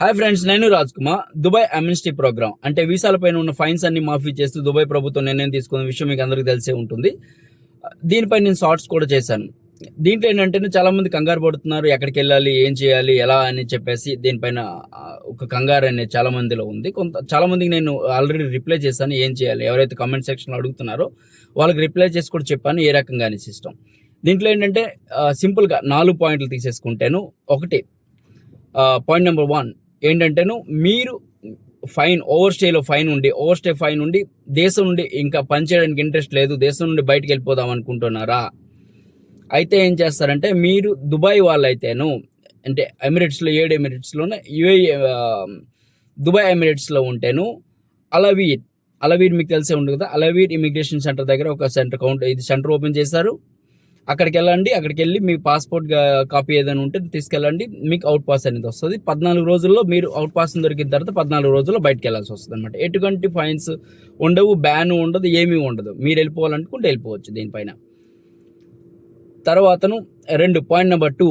Hi friends, నేను Raj Kumar. Dubai amnesty program అంటే వీసాలపైన ఉన్న ఫైన్స్ అన్ని మాఫీ చేస్తూ దుబాయ్ ప్రభుత్వం నిర్ణయం తీసుకున్న విషయం మీకు అందరికీ తెలిసే ఉంటుంది. దీనిపై నేను షార్ట్స్ కూడా చేశాను. దీంట్లో ఏంటంటే చాలా మంది కంగారు పడుతున్నారు, ఎక్కడికి వెళ్ళాలి, ఏం చేయాలి, ఎలా అని చెప్పేసి దీనిపైన ఒక కంగారు అనేది చాలా మందిలో ఉంది. చాలా మందికి నేను ఆల్రెడీ రిప్లై చేశాను, ఏం చేయాలి, ఎవరైతే కామెంట్ సెక్షన్లో అడుగుతున్నారో వాళ్ళకి రిప్లై చేసి కూడా చెప్పాను ఏ రకంగా అనే సిస్టమ్. దీంట్లో ఏంటంటే సింపుల్గా 4 పాయింట్లు తీసేసుకుంటాను. ఒకటి, పాయింట్ నెంబర్ 1 ఏంటంటేను, మీరు ఓవర్ స్టే ఫైన్ ఉండి దేశం నుండి ఇంకా పనిచేయడానికి ఇంట్రెస్ట్ లేదు, దేశం నుండి బయటకు వెళ్ళిపోదాం అనుకుంటున్నారా? అయితే ఏం చేస్తారంటే, మీరు దుబాయ్ వాళ్ళైతేను అంటే ఎమిరేట్స్లో 7 ఎమిరేట్స్లోనే దుబాయ్ ఎమిరేట్స్లో ఉంటేను అలవీర్ మీకు తెలిసే ఉంటుంది కదా. అలవీర్ ఇమిగ్రేషన్ సెంటర్ దగ్గర ఒక సెంటర్ ఓపెన్ చేశారు. అక్కడికి వెళ్ళి మీ పాస్పోర్ట్ కాపీ ఏదైనా ఉంటే తీసుకెళ్ళండి, మీకు అవుట్ పాస్ అనేది వస్తుంది. 14 రోజుల్లో మీరు అవుట్ పాస్ దొరికిన తర్వాత 14 రోజుల్లో బయటకు వెళ్ళాల్సి వస్తుంది అనమాట. ఎటువంటి ఫైన్స్ ఉండవు, బ్యాన్ ఉండదు, ఏమీ ఉండదు. మీరు వెళ్ళిపోవాలనుకుంటే వెళ్ళిపోవచ్చు దీనిపైన. తర్వాతను పాయింట్ నెంబర్ 2,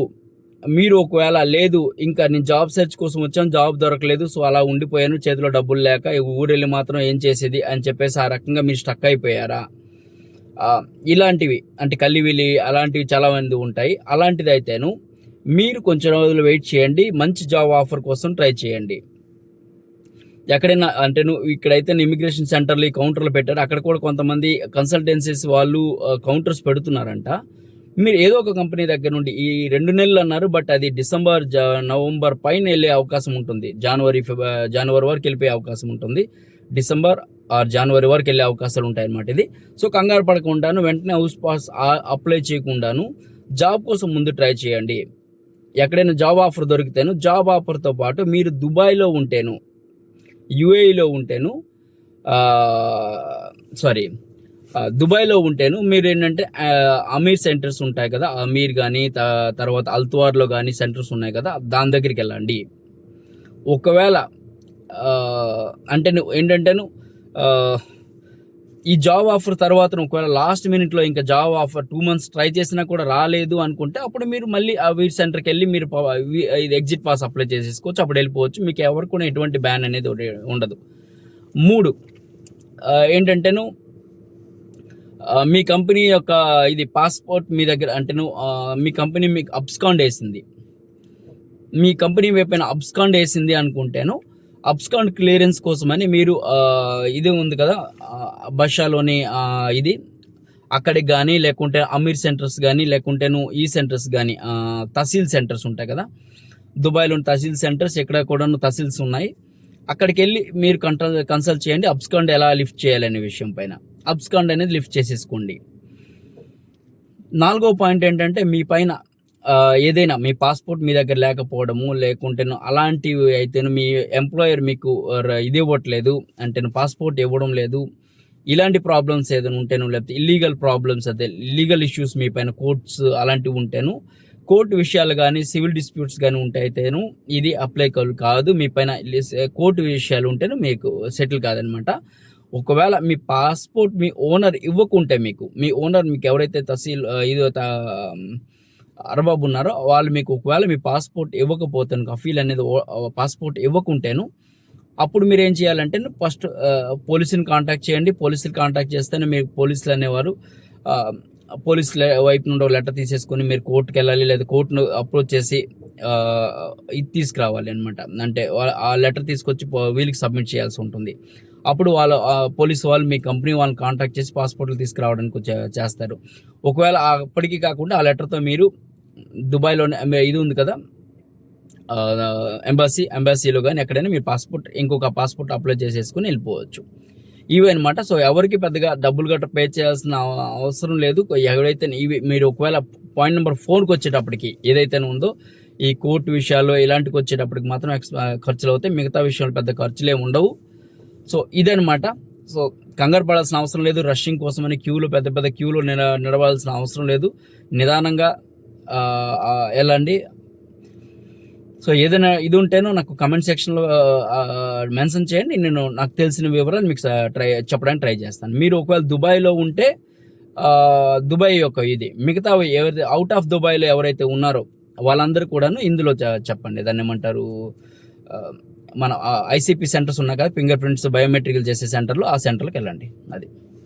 మీరు ఒకవేళ లేదు ఇంకా నేను జాబ్ సెర్చ్ కోసం వచ్చాను, జాబ్ దొరకలేదు, సో అలా ఉండిపోయాను, చేతిలో డబ్బులు లేక ఊరెళ్ళి మాత్రం ఏం చేసేది అని చెప్పేసి ఆ రకంగా మీరు స్టక్ అయిపోయారా? ఇలాంటివి అంటే కల్లివిలి అలాంటివి చాలా మంది ఉంటాయి. అలాంటిది అయితేను మీరు కొంచెం రోజులు వెయిట్ చేయండి, మంచి జాబ్ ఆఫర్ కోసం ట్రై చేయండి. ఎక్కడైనా అంటే ఇక్కడైతే ఇమిగ్రేషన్ సెంటర్లు కౌంటర్లు పెట్టారు, అక్కడ కూడా కొంతమంది కన్సల్టెన్సీస్ వాళ్ళు కౌంటర్స్ పెడుతున్నారంట. మీరు ఏదో ఒక కంపెనీ దగ్గర నుండి ఈ 2 నెలలు అన్నారు, బట్ అది డిసెంబర్ నవంబర్ పైన వెళ్ళే అవకాశం ఉంటుంది, జనవరి వరకు వెళ్ళిపోయే అవకాశం ఉంటుంది, డిసెంబర్ ఆర్ జనవరి వరకు వెళ్ళే అవకాశాలు ఉంటాయి అన్నమాట ఇది. సో కంగారు పడకుండాను, వెంటనే హౌస్ పాస్ అప్లై చేయకుండాను జాబ్ కోసం ముందు ట్రై చేయండి. ఎక్కడైనా జాబ్ ఆఫర్ దొరికితేను, జాబ్ ఆఫర్తో పాటు మీరు దుబాయ్లో ఉంటేను, యుఏఈలో ఉంటేను, దుబాయ్లో ఉంటేను మీరు ఏంటంటే అమీర్ సెంటర్స్ ఉంటాయి కదా, అమీర్ కానీ తర్వాత అల్తువార్లో కానీ సెంటర్స్ ఉన్నాయి కదా, దాని దగ్గరికి వెళ్ళండి. ఒకవేళ అంటే ఏంటంటేను ఈ జాబ్ ఆఫర్ తర్వాత ఒకవేళ లాస్ట్ మినిట్లో ఇంకా జాబ్ ఆఫర్ 2 months ట్రై చేసినా కూడా రాలేదు అనుకుంటే, అప్పుడు మీరు మళ్ళీ ఆ వీర్ సెంటర్కి వెళ్ళి మీరు ఇది ఎగ్జిట్ పాస్ అప్లై చేసేసుకోవచ్చు, అప్పుడు వెళ్ళిపోవచ్చు. మీకు ఎవరికి కూడా ఎటువంటి బ్యాన్ అనేది ఉండదు. 3 ఏంటంటేను, మీ కంపెనీ యొక్క ఇది పాస్పోర్ట్ మీ దగ్గర అంటేను మీ కంపెనీ మీకు అబ్స్కాండ్ వేసింది, మీ కంపెనీ వైపున అబ్స్కాండ్ వేసింది అనుకుంటేను, అబ్స్కాండ్ క్లియరెన్స్ కోసమని మీరు ఇది ఉంది కదా బషాలోని ఇది అక్కడికి కానీ, లేకుంటే అమీర్ సెంటర్స్ కానీ, లేకుంటేను ఈ సెంటర్స్ కానీ తహసీల్ సెంటర్స్ ఉంటాయి కదా, దుబాయ్లోని తహసీల్ సెంటర్స్ ఎక్కడ కూడా తహసీల్స్ ఉన్నాయి, అక్కడికి వెళ్ళి మీరు కన్సల్ట్ చేయండి అబ్స్కాండ్ ఎలా లిఫ్ట్ చేయాలనే విషయం పైన. అబ్స్కాండ్ అనేది లిఫ్ట్ చేసేసుకోండి. 4వ పాయింట్ ఏంటంటే, మీ పైన ఏదైనా మీ పాస్పోర్ట్ మీ దగ్గర లేకపోవడము, లేకుంటేను అలాంటివి అయితేను మీ ఎంప్లాయర్ మీకు ఇది ఇవ్వట్లేదు అంటేను పాస్పోర్ట్ ఇవ్వడం లేదు, ఇలాంటి ప్రాబ్లమ్స్ ఏదైనా ఉంటేను, లేకపోతే ఇల్లీగల్ ఇష్యూస్ మీ పైన కోర్ట్స్ అలాంటివి ఉంటేను, కోర్టు విషయాలు కానీ సివిల్ డిస్ప్యూట్స్ కానీ ఉంటే అయితేను ఇది అప్లై కాదు. మీ పైన కోర్టు విషయాలు ఉంటేను మీకు సెటిల్ కాదనమాట. ఒకవేళ మీ పాస్పోర్ట్ మీ ఓనర్ ఇవ్వకుంటే, మీ ఓనర్ ఎవరైతే తహసీల్ అరబాబు ఉన్నారో వాళ్ళు మీకు ఒకవేళ మీ పాస్పోర్ట్ ఇవ్వకపోతేను, కఫీల్ అనేది పాస్పోర్ట్ ఇవ్వకుంటేను, అప్పుడు మీరు ఏం చేయాలంటే ఫస్ట్ పోలీసుని కాంటాక్ట్ చేయండి. పోలీసులు కాంటాక్ట్ చేస్తేనే మీరు పోలీసులు అనేవారు పోలీసుల వైపు నుండి ఒక లెటర్ తీసేసుకొని మీరు కోర్టుకు వెళ్ళాలి, లేదా కోర్టును అప్రోచ్ చేసి ఇది తీసుకురావాలి అనమాట. అంటే ఆ లెటర్ తీసుకొచ్చి వీళ్ళకి సబ్మిట్ చేయాల్సి ఉంటుంది. అప్పుడు పోలీసు వాళ్ళు మీ కంపెనీ వాళ్ళని కాంటాక్ట్ చేసి పాస్పోర్ట్లు తీసుకురావడానికి చేస్తారు. ఒకవేళ అప్పటికీ కాకుండా ఆ లెటర్తో మీరు దుబాయ్లోనే ఇది ఉంది కదా ఎంబాసీలో కానీ ఎక్కడైనా మీ ఇంకొక పాస్పోర్ట్ అప్లై చేసేసుకుని వెళ్ళిపోవచ్చు. ఇవి అనమాట. సో ఎవరికి పెద్దగా డబ్బులు గట్రా పే చేయాల్సిన అవసరం లేదు. ఎవరైతే మీరు ఒకవేళ పాయింట్ నెంబర్ 4కి వచ్చేటప్పటికి ఏదైతే ఉందో ఈ కోర్టు విషయాలు ఇలాంటికి వచ్చేటప్పటికి మాత్రం ఖర్చులు అవుతాయి, మిగతా విషయాలు పెద్ద ఖర్చులు ఏమి ఉండవు. సో ఇదనమాట. సో కంగారు పడాల్సిన అవసరం లేదు, రష్యింగ్ కోసమని పెద్ద క్యూలో నిలవాల్సిన అవసరం లేదు, నిదానంగా వెళ్ళండి. సో ఏదైనా ఇది ఉంటేనో నాకు కమెంట్ సెక్షన్లో మెన్షన్ చేయండి, నేను నాకు తెలిసిన వివరాలు మీకు చెప్పడానికి ట్రై చేస్తాను. మీరు ఒకవేళ దుబాయ్లో ఉంటే దుబాయ్ యొక్క ఇది మిగతా ఎవరైతే అవుట్ ఆఫ్ దుబాయ్లో ఎవరైతే ఉన్నారో వాళ్ళందరూ కూడాను ఇందులో చెప్పండి, దాన్ని ఏమంటారు, మన ఐసీపీ సెంటర్స్ ఉన్నాయి కదా, ఫింగర్ ప్రింట్స్ బయోమెట్రికల్ చేసే సెంటర్లు, ఆ సెంటర్కి వెళ్ళండి. అది.